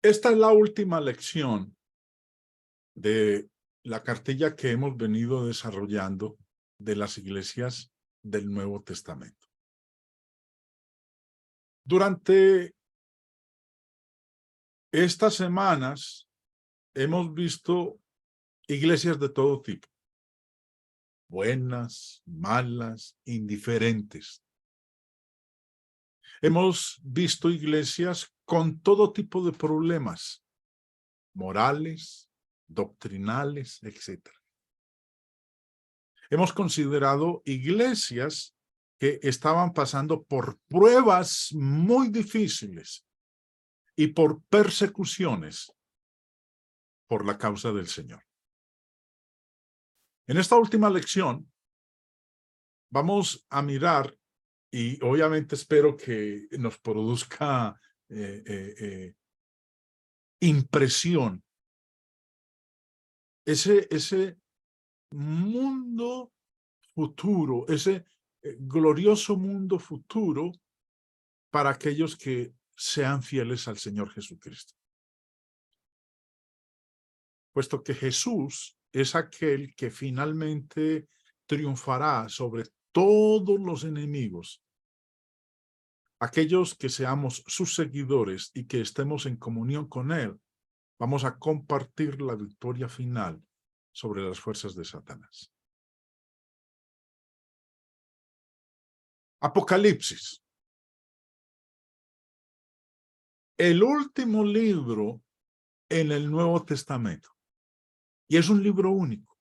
Esta es la última lección de la cartilla que hemos venido desarrollando de las iglesias del Nuevo Testamento. Durante estas semanas hemos visto iglesias de todo tipo, buenas, malas, indiferentes. Hemos visto iglesias con todo tipo de problemas, morales, doctrinales, etc. Hemos considerado iglesias que estaban pasando por pruebas muy difíciles y por persecuciones por la causa del Señor. En esta última lección vamos a mirar, y obviamente espero que nos produzca impresión, ese mundo futuro, ese glorioso mundo futuro para aquellos que sean fieles al Señor Jesucristo. Puesto que Jesús es aquel que finalmente triunfará sobre todos los enemigos. Aquellos que seamos sus seguidores y que estemos en comunión con Él, vamos a compartir la victoria final sobre las fuerzas de Satanás. Apocalipsis. El último libro en el Nuevo Testamento. Y es un libro único.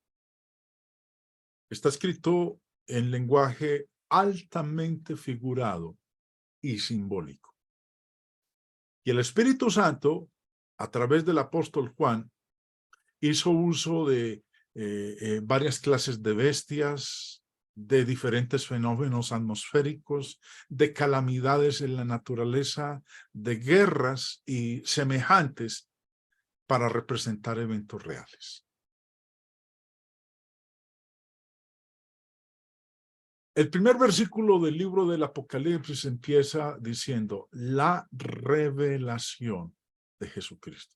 Está escrito en lenguaje altamente figurado y simbólico. Y el Espíritu Santo, a través del apóstol Juan, hizo uso de varias clases de bestias, de diferentes fenómenos atmosféricos, de calamidades en la naturaleza, de guerras y semejantes para representar eventos reales. El primer versículo del libro del Apocalipsis empieza diciendo la revelación de Jesucristo.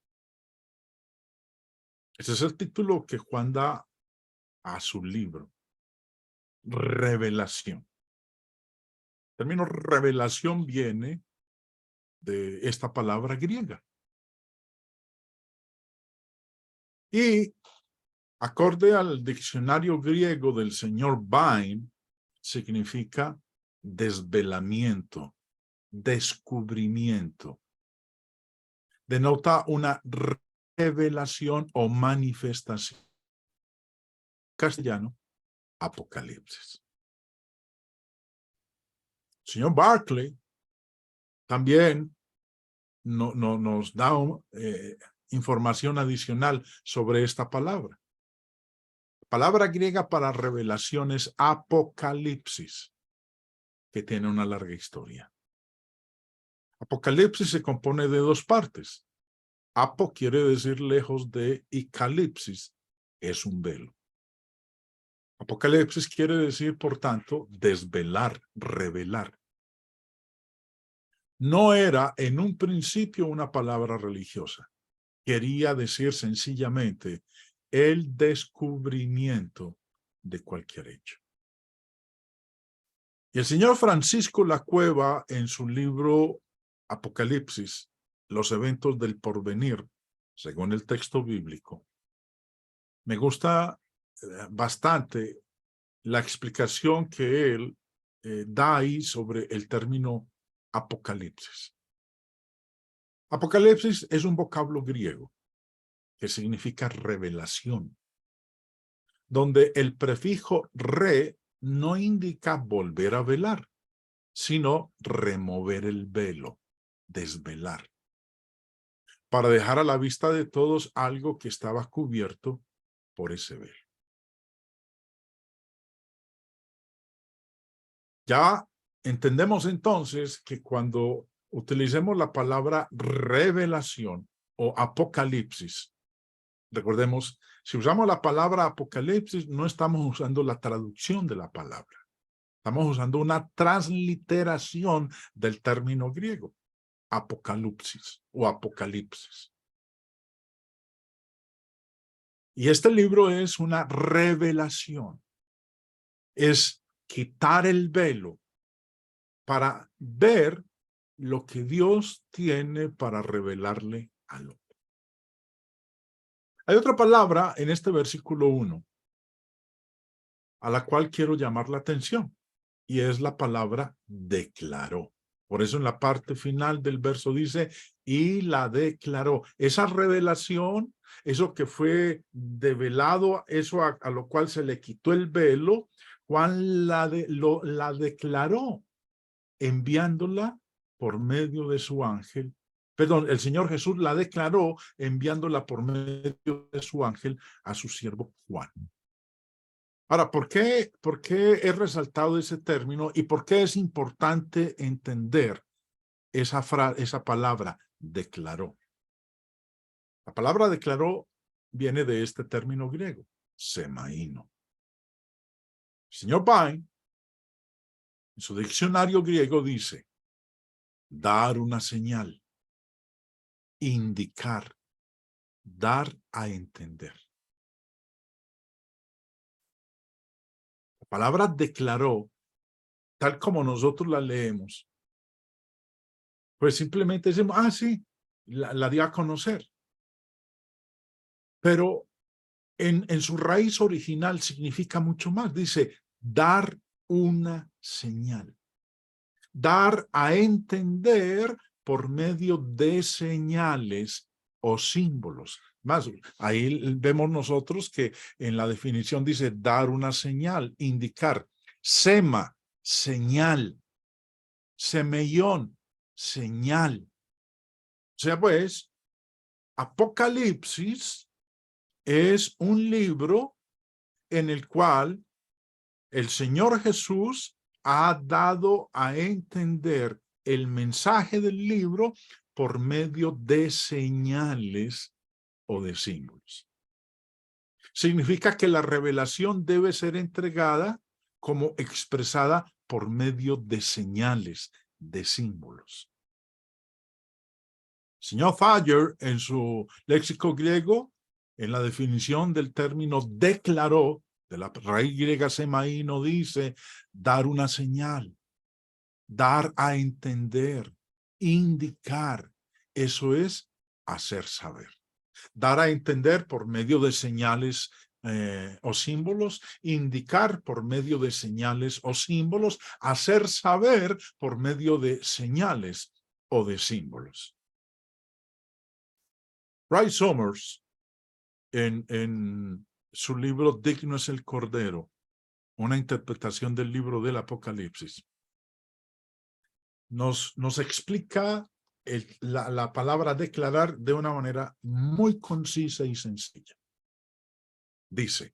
Ese es el título que Juan da a su libro. Revelación. El término revelación viene de esta palabra griega. Y acorde al diccionario griego del señor Vine, significa desvelamiento, descubrimiento. Denota una revelación o manifestación. Castellano, Apocalipsis. El señor Barclay también nos da información adicional sobre esta palabra. La palabra griega para revelación es Apocalipsis, que tiene una larga historia. Apocalipsis se compone de dos partes. Apo quiere decir lejos de, y calipsis es un velo. Apocalipsis quiere decir, por tanto, desvelar, revelar. No era en un principio una palabra religiosa. Quería decir sencillamente el descubrimiento de cualquier hecho. Y el señor Francisco Lacueva, en su libro Apocalipsis, los eventos del porvenir, según el texto bíblico, me gusta bastante la explicación que él da ahí sobre el término Apocalipsis. Apocalipsis es un vocablo griego que significa revelación, donde el prefijo re no indica volver a velar, sino remover el velo, desvelar, para dejar a la vista de todos algo que estaba cubierto por ese velo. Ya entendemos entonces que cuando utilicemos la palabra revelación o apocalipsis, recordemos, si usamos la palabra apocalipsis, no estamos usando la traducción de la palabra. Estamos usando una transliteración del término griego, apocalipsis o apocalipsis. Y este libro es una revelación. Es quitar el velo para ver lo que Dios tiene para revelarle al hombre. Hay otra palabra en este versículo 1 a la cual quiero llamar la atención, y es la palabra declaró. Por eso en la parte final del verso dice, y la declaró. Esa revelación, eso que fue develado, eso a lo cual se le quitó el velo, Juan la declaró, enviándola por medio de su ángel. Perdón, el Señor Jesús la declaró enviándola por medio de su ángel a su siervo Juan. Ahora, ¿por qué he resaltado ese término y por qué es importante entender esa palabra, declaró? La palabra declaró viene de este término griego, semaíno. El señor Vine, en su diccionario griego dice, dar una señal, indicar, dar a entender. La palabra declaró, tal como nosotros la leemos, pues simplemente decimos, sí, la dio a conocer. Pero en su raíz original significa mucho más. Dice, dar una señal. Dar a entender por medio de señales o símbolos. Más, ahí vemos nosotros que en la definición dice dar una señal, indicar. Sema, señal. Semeión, señal. O sea, pues, Apocalipsis es un libro en el cual el Señor Jesús ha dado a entender el mensaje del libro por medio de señales o de símbolos. Significa que la revelación debe ser entregada como expresada por medio de señales, de símbolos. Señor Thayer, en su léxico griego, en la definición del término declaró, de la raíz griega semaíno, dice dar una señal, dar a entender, indicar. Eso es hacer saber. Dar a entender por medio de señales o símbolos, indicar por medio de señales o símbolos, hacer saber por medio de señales o de símbolos. Bryce Summers, en su libro Digno es el Cordero, una interpretación del libro del Apocalipsis, nos explica la palabra declarar de una manera muy concisa y sencilla. Dice,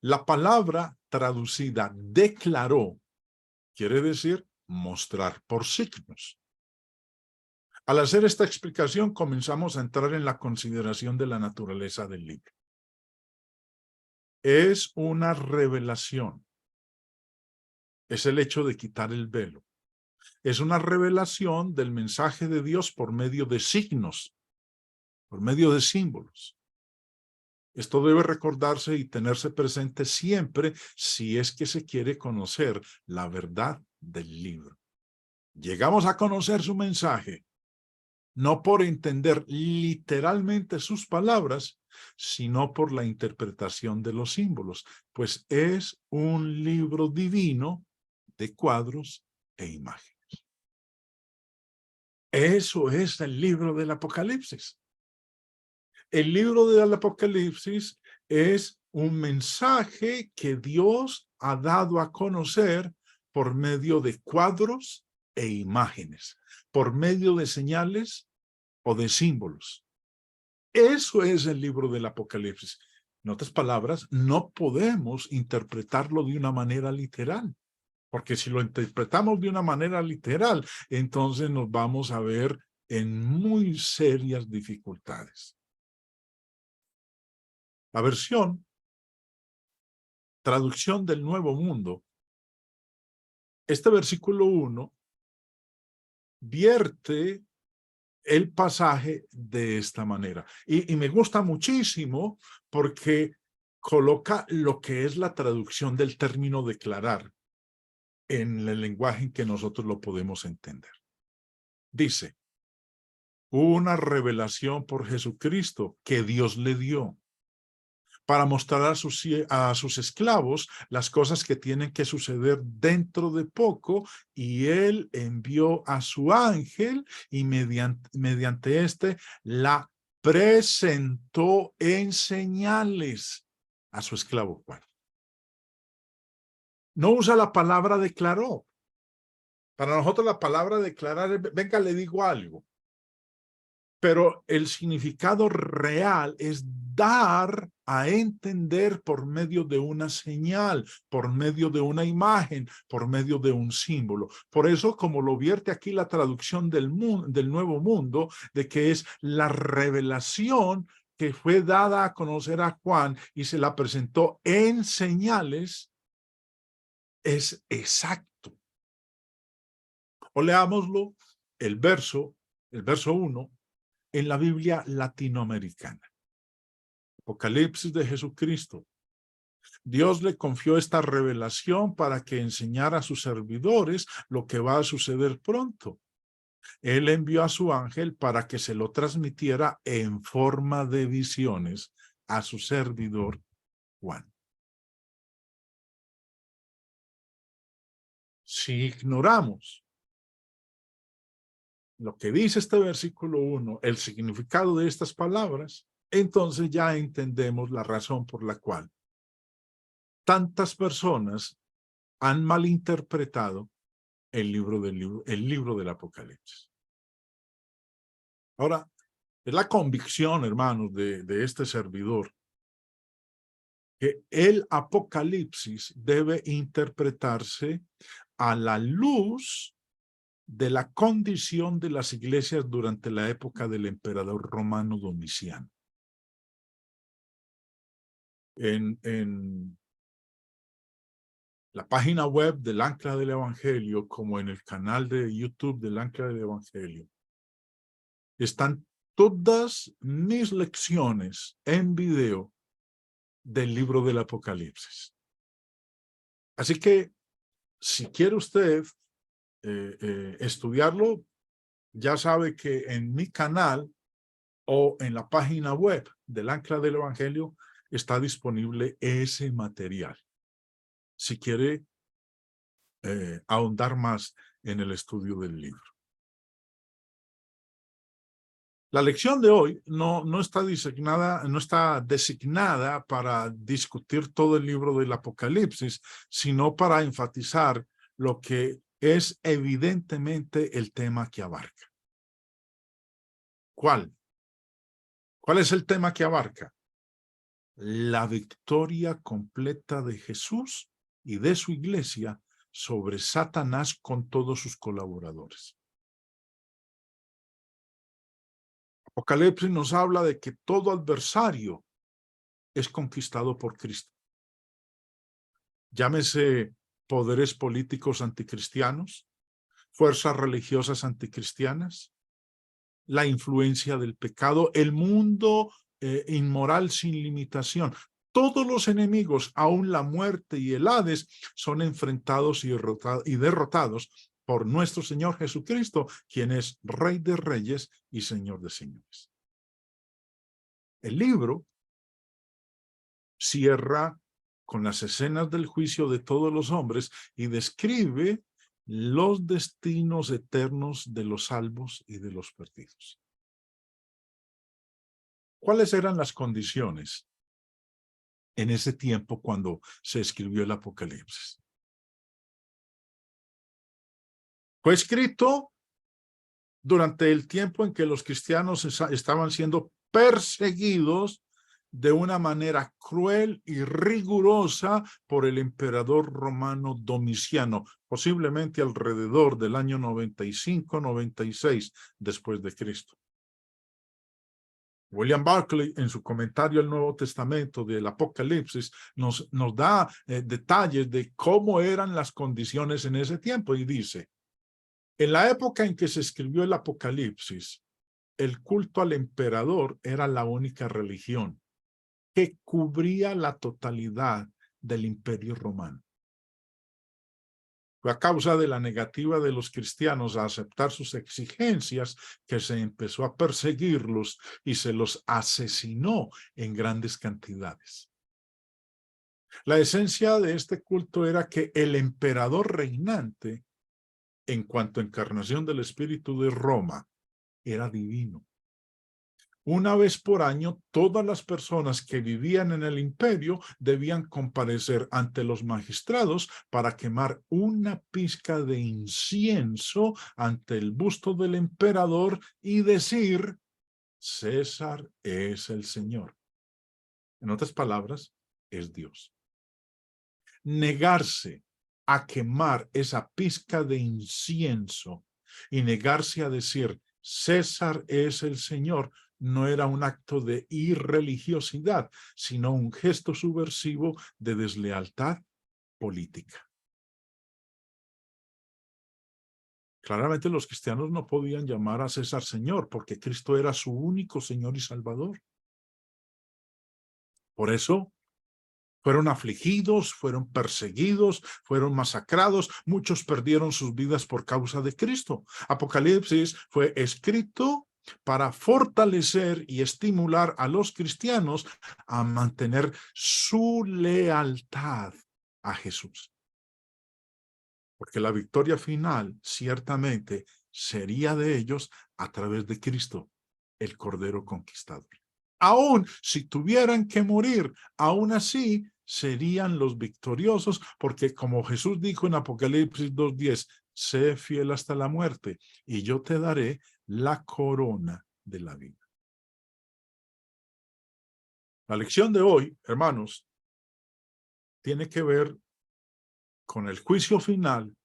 la palabra traducida declaró quiere decir mostrar por signos. Al hacer esta explicación, comenzamos a entrar en la consideración de la naturaleza del libro. Es una revelación. Es el hecho de quitar el velo. Es una revelación del mensaje de Dios por medio de signos, por medio de símbolos. Esto debe recordarse y tenerse presente siempre si es que se quiere conocer la verdad del libro. Llegamos a conocer su mensaje no por entender literalmente sus palabras, sino por la interpretación de los símbolos, pues es un libro divino de cuadros e imágenes. Eso es el libro del Apocalipsis. El libro del Apocalipsis es un mensaje que Dios ha dado a conocer por medio de cuadros e imágenes, por medio de señales o de símbolos. Eso es el libro del Apocalipsis. En otras palabras, no podemos interpretarlo de una manera literal, porque si lo interpretamos de una manera literal, entonces nos vamos a ver en muy serias dificultades. La versión, traducción del Nuevo Mundo, este versículo 1 vierte el pasaje de esta manera. Y me gusta muchísimo porque coloca lo que es la traducción del término declarar en el lenguaje en que nosotros lo podemos entender. Dice, una revelación por Jesucristo que Dios le dio para mostrar a sus esclavos las cosas que tienen que suceder dentro de poco, y él envió a su ángel y mediante este la presentó en señales a su esclavo Juan. No usa la palabra declaró. Para nosotros la palabra declarar es, venga, le digo algo. Pero el significado real es dar a entender por medio de una señal, por medio de una imagen, por medio de un símbolo. Por eso, como lo vierte aquí la traducción del Nuevo Mundo, de que es la revelación que fue dada a conocer a Juan y se la presentó en señales, es exacto. O leámoslo, el verso 1, en la Biblia latinoamericana. Apocalipsis de Jesucristo. Dios le confió esta revelación para que enseñara a sus servidores lo que va a suceder pronto. Él envió a su ángel para que se lo transmitiera en forma de visiones a su servidor Juan. Si ignoramos lo que dice este versículo 1, el significado de estas palabras, entonces ya entendemos la razón por la cual tantas personas han malinterpretado el libro del Apocalipsis. Ahora, es la convicción, hermanos, de este servidor, que el Apocalipsis debe interpretarse a la luz de la condición de las iglesias durante la época del emperador romano Domiciano. En la página web del Ancla del Evangelio, como en el canal de YouTube del Ancla del Evangelio, están todas mis lecciones en video del libro del Apocalipsis. Así que, si quiere usted estudiarlo, ya sabe que en mi canal o en la página web del Ancla del Evangelio está disponible ese material. Si quiere ahondar más en el estudio del libro. La lección de hoy no está designada para discutir todo el libro del Apocalipsis, sino para enfatizar lo que es evidentemente el tema que abarca. ¿Cuál? ¿Cuál es el tema que abarca? La victoria completa de Jesús y de su iglesia sobre Satanás con todos sus colaboradores. Apocalipsis nos habla de que todo adversario es conquistado por Cristo. Llámese poderes políticos anticristianos, fuerzas religiosas anticristianas, la influencia del pecado, el mundo inmoral sin limitación. Todos los enemigos, aun la muerte y el Hades, son enfrentados y derrotados por nuestro Señor Jesucristo, quien es Rey de Reyes y Señor de Señores. El libro cierra con las escenas del juicio de todos los hombres y describe los destinos eternos de los salvos y de los perdidos. ¿Cuáles eran las condiciones en ese tiempo cuando se escribió el Apocalipsis? Fue escrito durante el tiempo en que los cristianos estaban siendo perseguidos de una manera cruel y rigurosa por el emperador romano Domiciano, posiblemente alrededor del año 95-96 después de Cristo. William Barclay, en su comentario al Nuevo Testamento del Apocalipsis, nos da detalles de cómo eran las condiciones en ese tiempo y dice: en la época en que se escribió el Apocalipsis, el culto al emperador era la única religión que cubría la totalidad del Imperio Romano. Fue a causa de la negativa de los cristianos a aceptar sus exigencias que se empezó a perseguirlos y se los asesinó en grandes cantidades. La esencia de este culto era que el emperador reinante, en cuanto a encarnación del Espíritu de Roma, era divino. Una vez por año, todas las personas que vivían en el imperio debían comparecer ante los magistrados para quemar una pizca de incienso ante el busto del emperador y decir: César es el Señor. En otras palabras, es Dios. Negarse a quemar esa pizca de incienso y negarse a decir César es el Señor no era un acto de irreligiosidad, sino un gesto subversivo de deslealtad política. Claramente los cristianos no podían llamar a César Señor porque Cristo era su único Señor y Salvador. Por eso fueron afligidos, fueron perseguidos, fueron masacrados, muchos perdieron sus vidas por causa de Cristo. Apocalipsis fue escrito para fortalecer y estimular a los cristianos a mantener su lealtad a Jesús. Porque la victoria final ciertamente sería de ellos a través de Cristo, el Cordero Conquistador. Aún si tuvieran que morir, aún así serían los victoriosos, porque como Jesús dijo en Apocalipsis 2:10, sé fiel hasta la muerte, y yo te daré la corona de la vida. La lección de hoy, hermanos, tiene que ver con el juicio final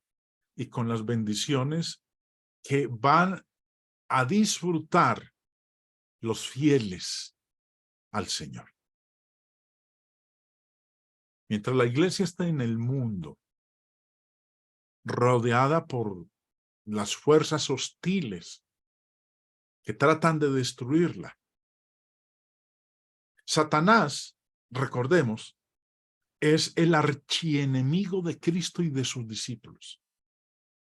y con las bendiciones que van a disfrutar los fieles al Señor. Mientras la iglesia está en el mundo, rodeada por las fuerzas hostiles que tratan de destruirla. Satanás, recordemos, es el archienemigo de Cristo y de sus discípulos.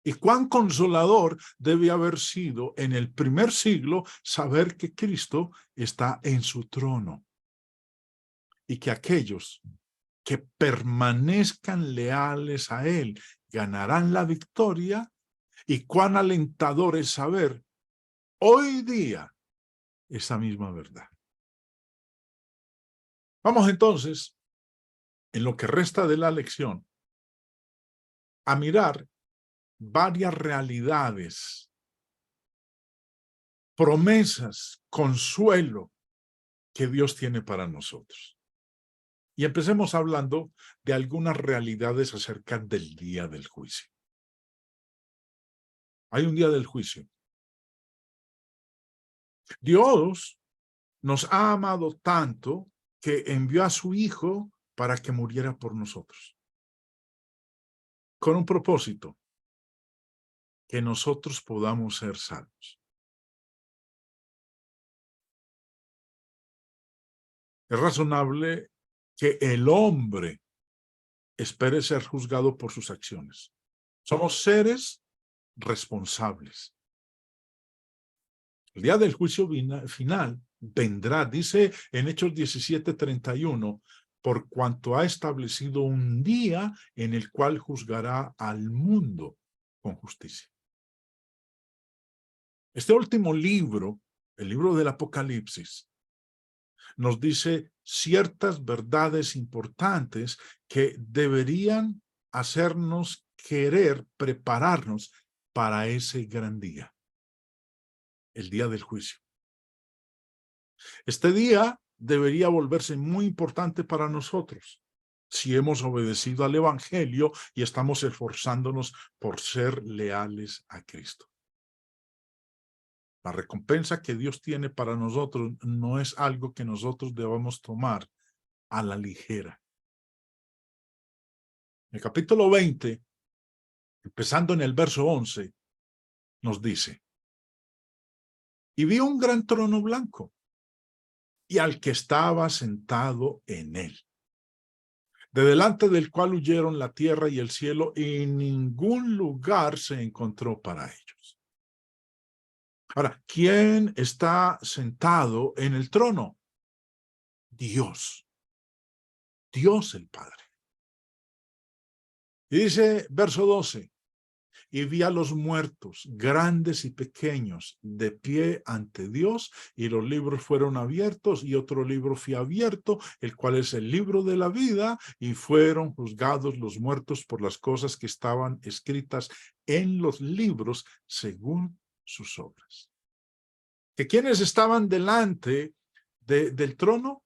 Y cuán consolador debe haber sido en el primer siglo saber que Cristo está en su trono y que aquellos que permanezcan leales a Él ganarán la victoria, y cuán alentador es saber hoy día esa misma verdad. Vamos entonces, en lo que resta de la lección, a mirar varias realidades, promesas, consuelo que Dios tiene para nosotros. Y empecemos hablando de algunas realidades acerca del día del juicio. Hay un día del juicio. Dios nos ha amado tanto que envió a su Hijo para que muriera por nosotros. Con un propósito, que nosotros podamos ser salvos. Es razonable que el hombre espere ser juzgado por sus acciones. Somos seres responsables. El día del juicio final vendrá, dice en Hechos 17:31, por cuanto ha establecido un día en el cual juzgará al mundo con justicia. Este último libro, el libro del Apocalipsis, nos dice ciertas verdades importantes que deberían hacernos querer prepararnos para ese gran día, el día del juicio. Este día debería volverse muy importante para nosotros si hemos obedecido al Evangelio y estamos esforzándonos por ser leales a Cristo. La recompensa que Dios tiene para nosotros no es algo que nosotros debamos tomar a la ligera. El capítulo 20, empezando en el verso 11, nos dice: Y vi un gran trono blanco y al que estaba sentado en él, de delante del cual huyeron la tierra y el cielo, y ningún lugar se encontró para ellos. Ahora, ¿quién está sentado en el trono? Dios. Dios el Padre. Y dice, verso 12, y vi a los muertos, grandes y pequeños, de pie ante Dios, y los libros fueron abiertos, y otro libro fue abierto, el cual es el libro de la vida, y fueron juzgados los muertos por las cosas que estaban escritas en los libros según sus obras. ¿Que quiénes estaban delante del trono?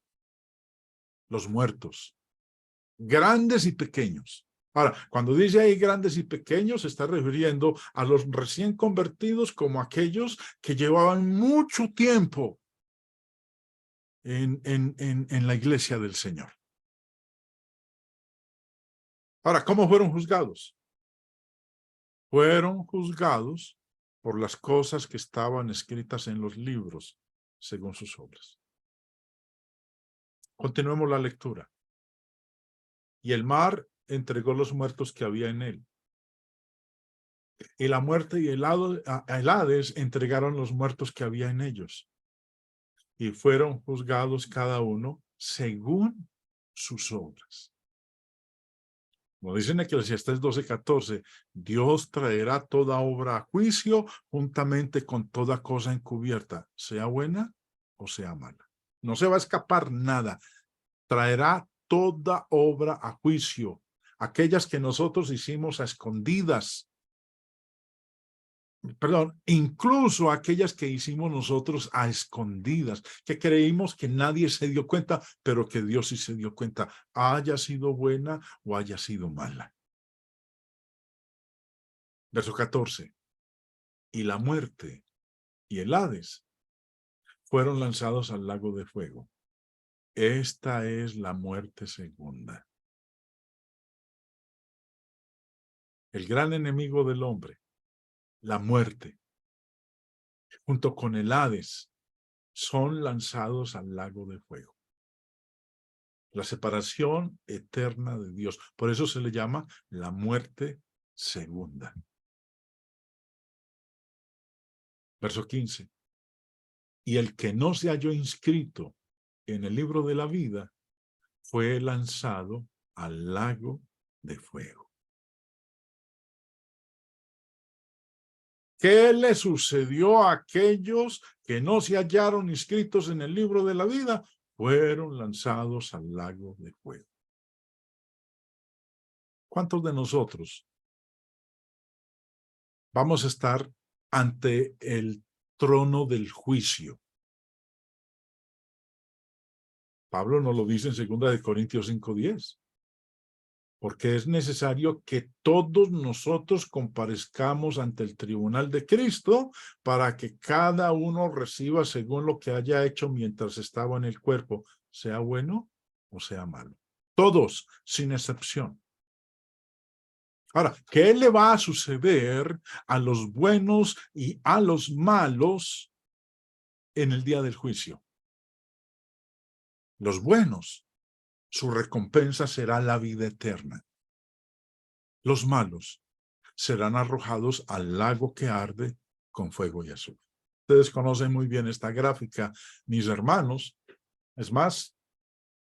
Los muertos, grandes y pequeños. Ahora, cuando dice ahí grandes y pequeños, se está refiriendo a los recién convertidos como aquellos que llevaban mucho tiempo en la iglesia del Señor. Ahora, ¿cómo fueron juzgados? Fueron juzgados por las cosas que estaban escritas en los libros, según sus obras. Continuemos la lectura. Y el mar entregó los muertos que había en él. Y la muerte y el Hades entregaron los muertos que había en ellos. Y fueron juzgados cada uno según sus obras. Como dice en Eclesiastés 12:14, Dios traerá toda obra a juicio juntamente con toda cosa encubierta, sea buena o sea mala. No se va a escapar nada. Traerá toda obra a juicio. Aquellas que nosotros hicimos a escondidas, perdón, incluso aquellas que hicimos nosotros a escondidas, que creímos que nadie se dio cuenta, pero que Dios sí se dio cuenta, haya sido buena o haya sido mala. Verso 14. Y la muerte y el Hades fueron lanzados al lago de fuego. Esta es la muerte segunda. El gran enemigo del hombre, la muerte, junto con el Hades, son lanzados al lago de fuego. La separación eterna de Dios. Por eso se le llama la muerte segunda. Verso 15. Y el que no se halló inscrito en el libro de la vida fue lanzado al lago de fuego. ¿Qué le sucedió a aquellos que no se hallaron inscritos en el libro de la vida? Fueron lanzados al lago de fuego. ¿Cuántos de nosotros vamos a estar ante el trono del juicio? Pablo nos lo dice en 2 Corintios 5:10. Porque es necesario que todos nosotros comparezcamos ante el tribunal de Cristo para que cada uno reciba según lo que haya hecho mientras estaba en el cuerpo, sea bueno o sea malo. Todos, sin excepción. Ahora, ¿qué le va a suceder a los buenos y a los malos en el día del juicio? Los buenos, su recompensa será la vida eterna. Los malos serán arrojados al lago que arde con fuego y azufre. Ustedes conocen muy bien esta gráfica, mis hermanos. Es más,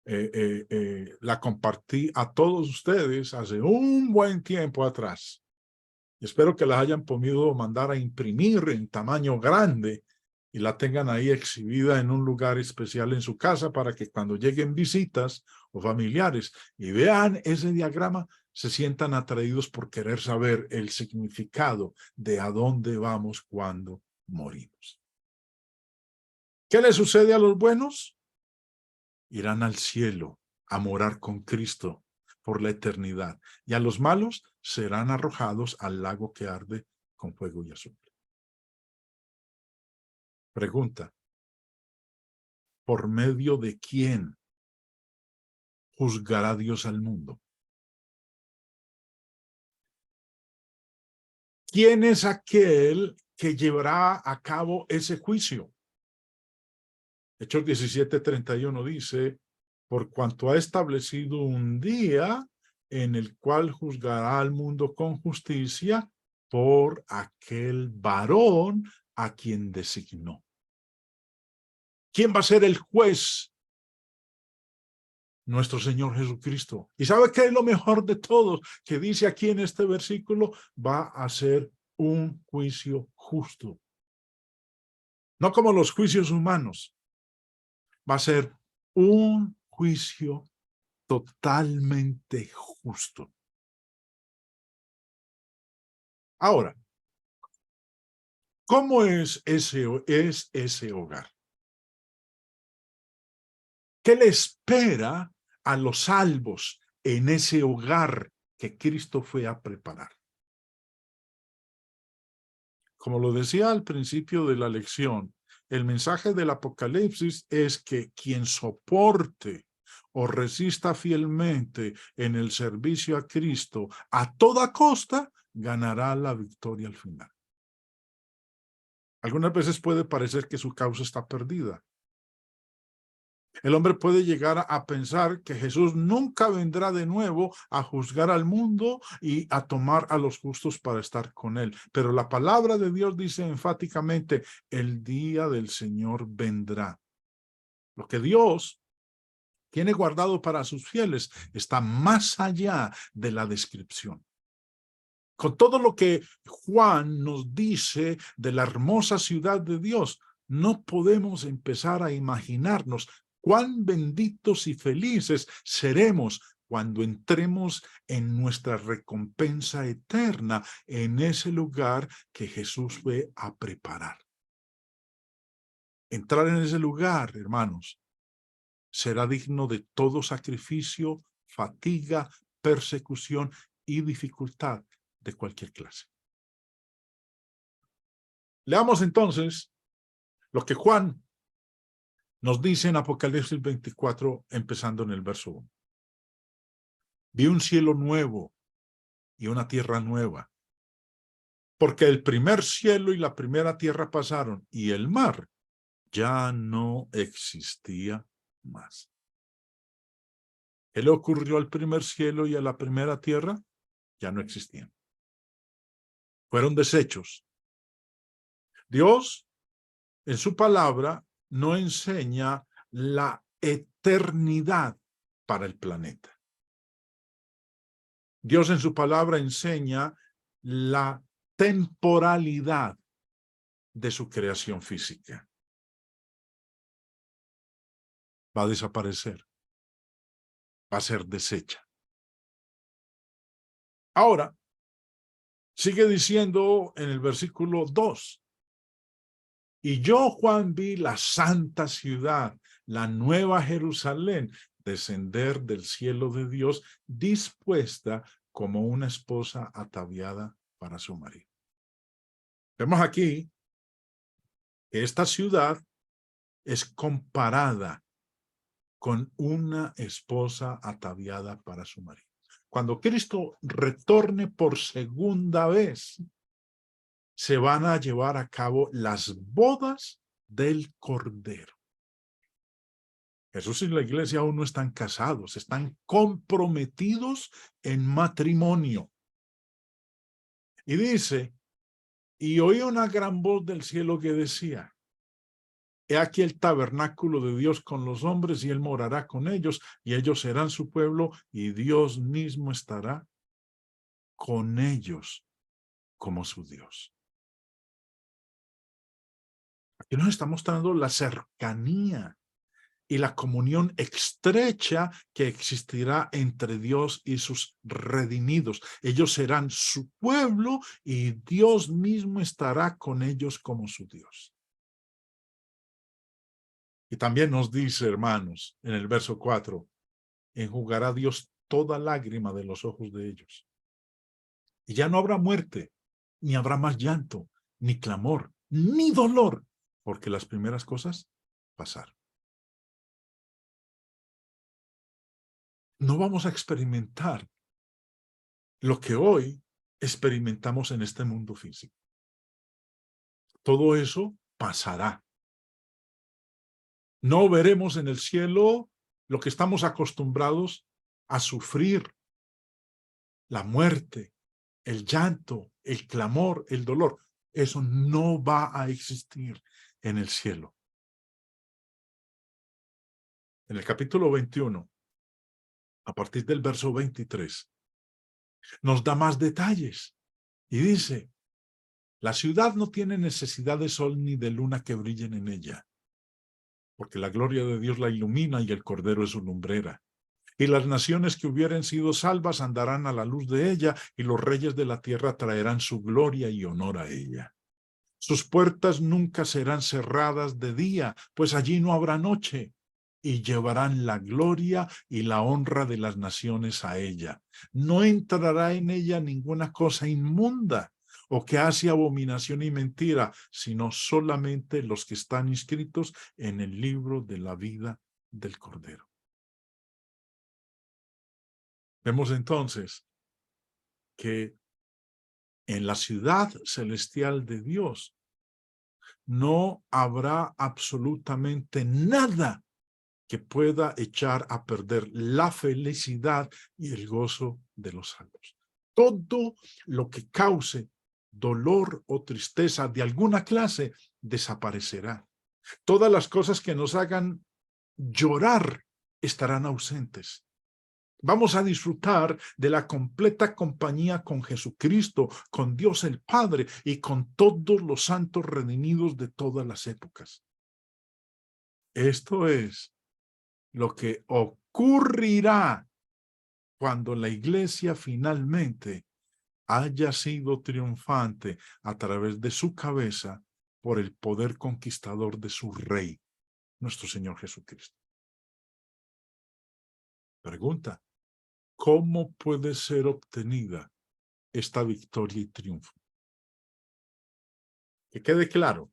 la compartí a todos ustedes hace un buen tiempo atrás. Espero que la hayan podido mandar a imprimir en tamaño grande y la tengan ahí exhibida en un lugar especial en su casa para que cuando lleguen visitas o familiares y vean ese diagrama, se sientan atraídos por querer saber el significado de a dónde vamos cuando morimos. ¿Qué le sucede a los buenos? Irán al cielo a morar con Cristo por la eternidad. Y a los malos serán arrojados al lago que arde con fuego y azufre. Pregunta: ¿por medio de quién juzgará Dios al mundo? ¿Quién es aquel que llevará a cabo ese juicio. Hechos 17:31 dice, por cuanto ha establecido un día en el cual juzgará al mundo con justicia por aquel varón a quien designó. ¿Quién va a ser el juez? Nuestro Señor Jesucristo. ¿Y sabe qué es lo mejor de todo? Que dice aquí en este versículo, va a ser un juicio justo. No como los juicios humanos. Va a ser un juicio totalmente justo. Ahora, ¿cómo es ese hogar? ¿Qué le espera a los salvos en ese hogar que Cristo fue a preparar? Como lo decía al principio de la lección, el mensaje del Apocalipsis es que quien soporte o resista fielmente en el servicio a Cristo a toda costa, ganará la victoria al final. Algunas veces puede parecer que su causa está perdida. El hombre puede llegar a pensar que Jesús nunca vendrá de nuevo a juzgar al mundo y a tomar a los justos para estar con él. Pero la palabra de Dios dice enfáticamente, el día del Señor vendrá. Lo que Dios tiene guardado para sus fieles está más allá de la descripción. Con todo lo que Juan nos dice de la hermosa ciudad de Dios, no podemos empezar a imaginarnos cuán benditos y felices seremos cuando entremos en nuestra recompensa eterna en ese lugar que Jesús fue a preparar. Entrar en ese lugar, hermanos, será digno de todo sacrificio, fatiga, persecución y dificultad de cualquier clase. Leamos entonces lo que Juan nos dice en Apocalipsis 24, empezando en el verso 1. Vi un cielo nuevo y una tierra nueva, porque el primer cielo y la primera tierra pasaron, y el mar ya no existía más. ¿Qué le ocurrió al primer cielo y a la primera tierra? Ya no existían. Fueron deshechos. Dios, en su palabra, no enseña la eternidad para el planeta. Dios en su palabra enseña la temporalidad de su creación física. Va a desaparecer. Va a ser deshecha. Ahora, sigue diciendo en el versículo 2. Y yo, Juan, vi la santa ciudad, la nueva Jerusalén, descender del cielo de Dios, dispuesta como una esposa ataviada para su marido. Vemos aquí que esta ciudad es comparada con una esposa ataviada para su marido. Cuando Cristo retorne por segunda vez, se van a llevar a cabo las bodas del Cordero. Jesús y la iglesia aún no están casados, están comprometidos en matrimonio. Y dice, y oí una gran voz del cielo que decía, he aquí el tabernáculo de Dios con los hombres, y él morará con ellos, y ellos serán su pueblo, y Dios mismo estará con ellos como su Dios. Aquí nos está mostrando la cercanía y la comunión estrecha que existirá entre Dios y sus redimidos. Ellos serán su pueblo y Dios mismo estará con ellos como su Dios. Y también nos dice, hermanos, en el verso 4, enjugará Dios toda lágrima de los ojos de ellos. Y ya no habrá muerte, ni habrá más llanto, ni clamor, ni dolor, porque las primeras cosas pasaron. No vamos a experimentar lo que hoy experimentamos en este mundo físico. Todo eso pasará. No veremos en el cielo lo que estamos acostumbrados a sufrir: la muerte, el llanto, el clamor, el dolor. Eso no va a existir en el cielo. En el capítulo 21, a partir del verso 23, nos da más detalles y dice: la ciudad no tiene necesidad de sol ni de luna que brillen en ella, porque la gloria de Dios la ilumina y el Cordero es su lumbrera. Y las naciones que hubieren sido salvas andarán a la luz de ella, y los reyes de la tierra traerán su gloria y honor a ella. Sus puertas nunca serán cerradas de día, pues allí no habrá noche, y llevarán la gloria y la honra de las naciones a ella. No entrará en ella ninguna cosa inmunda o que hace abominación y mentira, sino solamente los que están inscritos en el libro de la vida del Cordero. Vemos entonces que en la ciudad celestial de Dios no habrá absolutamente nada que pueda echar a perder la felicidad y el gozo de los salvos. Todo lo que cause dolor o tristeza de alguna clase desaparecerá. Todas las cosas que nos hagan llorar estarán ausentes. Vamos a disfrutar de la completa compañía con Jesucristo, con Dios el Padre y con todos los santos redimidos de todas las épocas. Esto es lo que ocurrirá cuando la iglesia finalmente haya sido triunfante a través de su cabeza por el poder conquistador de su Rey, nuestro Señor Jesucristo. Pregunta: ¿cómo puede ser obtenida esta victoria y triunfo? Que quede claro,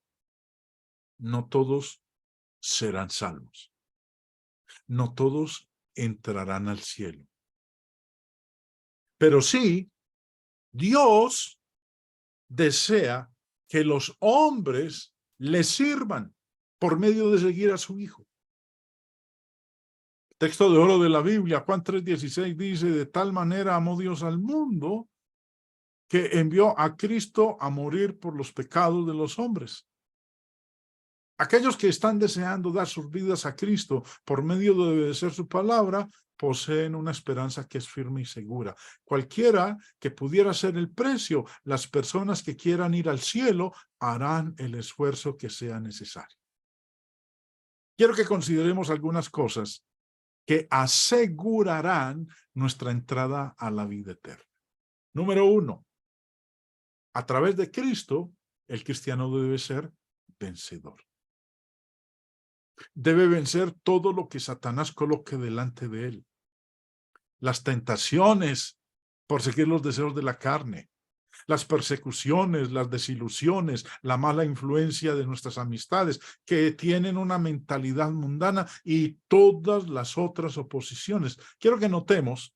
no todos serán salvos. No todos entrarán al cielo. Pero sí, Dios desea que los hombres le sirvan por medio de seguir a su Hijo. Texto de oro de la Biblia, Juan 3:16 dice: de tal manera amó Dios al mundo que envió a Cristo a morir por los pecados de los hombres. Aquellos que están deseando dar sus vidas a Cristo por medio de obedecer su palabra, poseen una esperanza que es firme y segura. Cualquiera que pudiera ser el precio, las personas que quieran ir al cielo harán el esfuerzo que sea necesario. Quiero que consideremos algunas cosas que asegurarán nuestra entrada a la vida eterna. Número 1, a través de Cristo, el cristiano debe ser vencedor. Debe vencer todo lo que Satanás coloque delante de él. Las tentaciones por seguir los deseos de la carne, las persecuciones, las desilusiones, la mala influencia de nuestras amistades que tienen una mentalidad mundana y todas las otras oposiciones. Quiero que notemos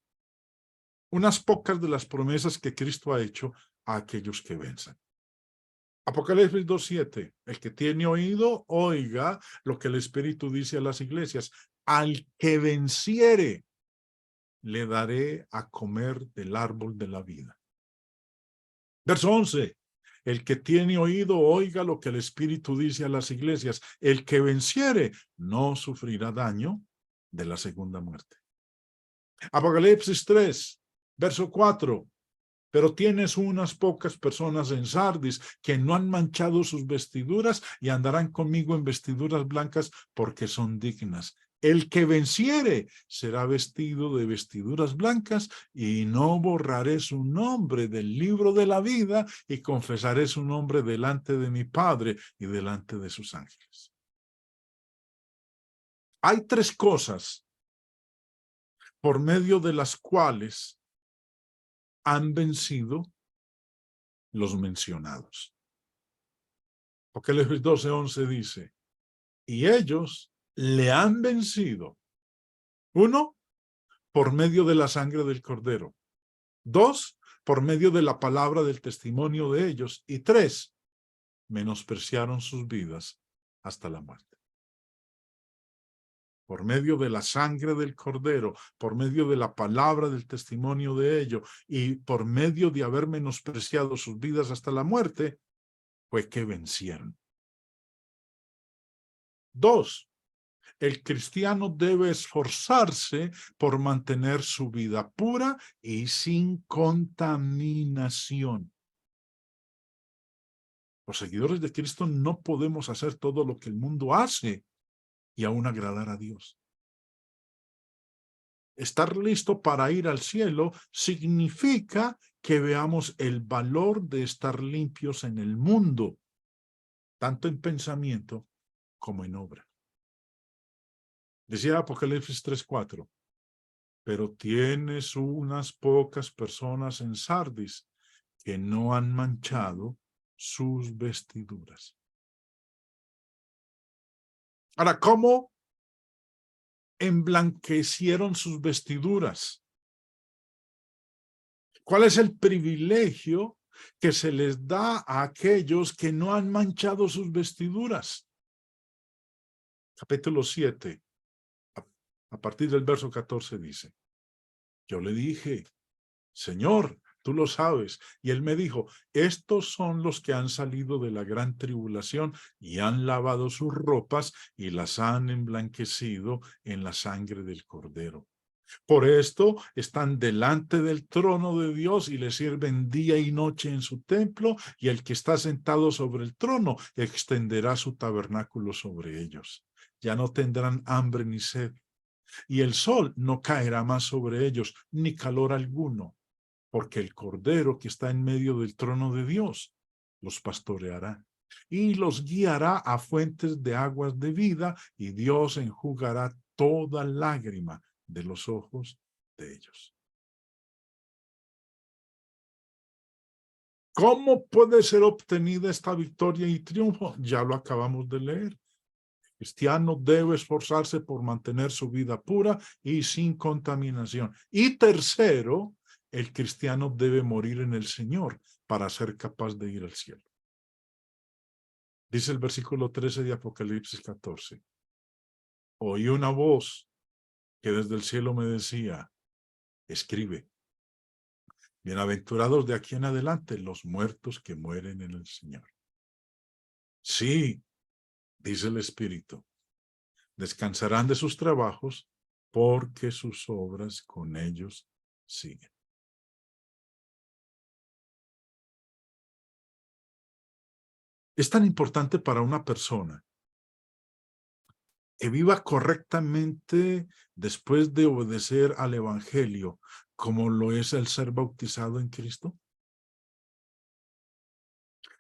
unas pocas de las promesas que Cristo ha hecho a aquellos que venzan. Apocalipsis 2:7, el que tiene oído, oiga lo que el Espíritu dice a las iglesias. Al que venciere, le daré a comer del árbol de la vida. Verso 11, el que tiene oído, oiga lo que el Espíritu dice a las iglesias. El que venciere, no sufrirá daño de la segunda muerte. Apocalipsis 3, verso 4. Pero tienes unas pocas personas en Sardis que no han manchado sus vestiduras y andarán conmigo en vestiduras blancas porque son dignas. El que venciere será vestido de vestiduras blancas y no borraré su nombre del libro de la vida y confesaré su nombre delante de mi Padre y delante de sus ángeles. Hay tres cosas por medio de las cuales han vencido los mencionados. Apocalipsis 12:11 dice: y ellos le han vencido. 1, por medio de la sangre del Cordero. 2, por medio de la palabra del testimonio de ellos. Y 3, menospreciaron sus vidas hasta la muerte. Por medio de la sangre del Cordero, por medio de la palabra del testimonio de ello y por medio de haber menospreciado sus vidas hasta la muerte, fue que vencieron. 2. El cristiano debe esforzarse por mantener su vida pura y sin contaminación. Los seguidores de Cristo no podemos hacer todo lo que el mundo hace y aún agradar a Dios. Estar listo para ir al cielo significa que veamos el valor de estar limpios en el mundo, tanto en pensamiento como en obra. Decía Apocalipsis 3:4, pero tienes unas pocas personas en Sardis que no han manchado sus vestiduras. Ahora, ¿cómo emblanquecieron sus vestiduras? ¿Cuál es el privilegio que se les da a aquellos que no han manchado sus vestiduras? Capítulo 7, a partir del verso 14 dice, yo le dije, Señor, tú lo sabes. Y él me dijo, estos son los que han salido de la gran tribulación y han lavado sus ropas y las han emblanquecido en la sangre del Cordero. Por esto están delante del trono de Dios y le sirven día y noche en su templo, y el que está sentado sobre el trono extenderá su tabernáculo sobre ellos. Ya no tendrán hambre ni sed, y el sol no caerá más sobre ellos, ni calor alguno, porque el Cordero que está en medio del trono de Dios los pastoreará y los guiará a fuentes de aguas de vida, y Dios enjugará toda lágrima de los ojos de ellos. ¿Cómo puede ser obtenida esta victoria y triunfo? Ya lo acabamos de leer. El cristiano debe esforzarse por mantener su vida pura y sin contaminación. Y tercero, el cristiano debe morir en el Señor para ser capaz de ir al cielo. Dice el versículo 13 de Apocalipsis 14. Oí una voz que desde el cielo me decía, escribe, bienaventurados de aquí en adelante los muertos que mueren en el Señor. Sí, dice el Espíritu, descansarán de sus trabajos porque sus obras con ellos siguen. Es tan importante para una persona que viva correctamente después de obedecer al Evangelio, como lo es el ser bautizado en Cristo.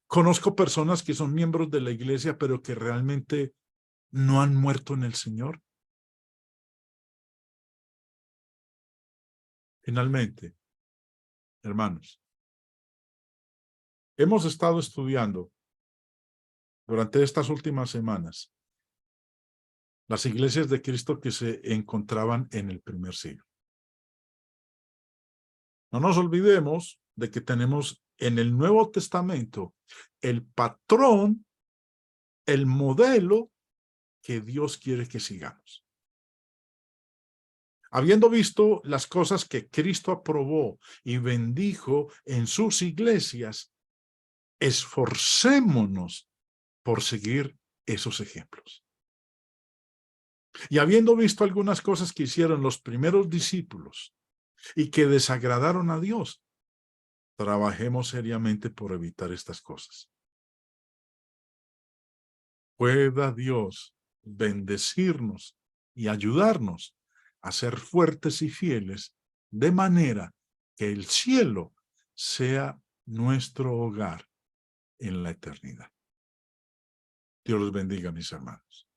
Conozco personas que son miembros de la iglesia, pero que realmente no han muerto en el Señor. Finalmente, hermanos, hemos estado estudiando durante estas últimas semanas las iglesias de Cristo que se encontraban en el primer siglo. No nos olvidemos de que tenemos en el Nuevo Testamento el patrón, el modelo que Dios quiere que sigamos. Habiendo visto las cosas que Cristo aprobó y bendijo en sus iglesias, esforcémonos por seguir esos ejemplos. Y habiendo visto algunas cosas que hicieron los primeros discípulos y que desagradaron a Dios, trabajemos seriamente por evitar estas cosas. Pueda Dios bendecirnos y ayudarnos a ser fuertes y fieles, de manera que el cielo sea nuestro hogar en la eternidad. Dios los bendiga, mis hermanos.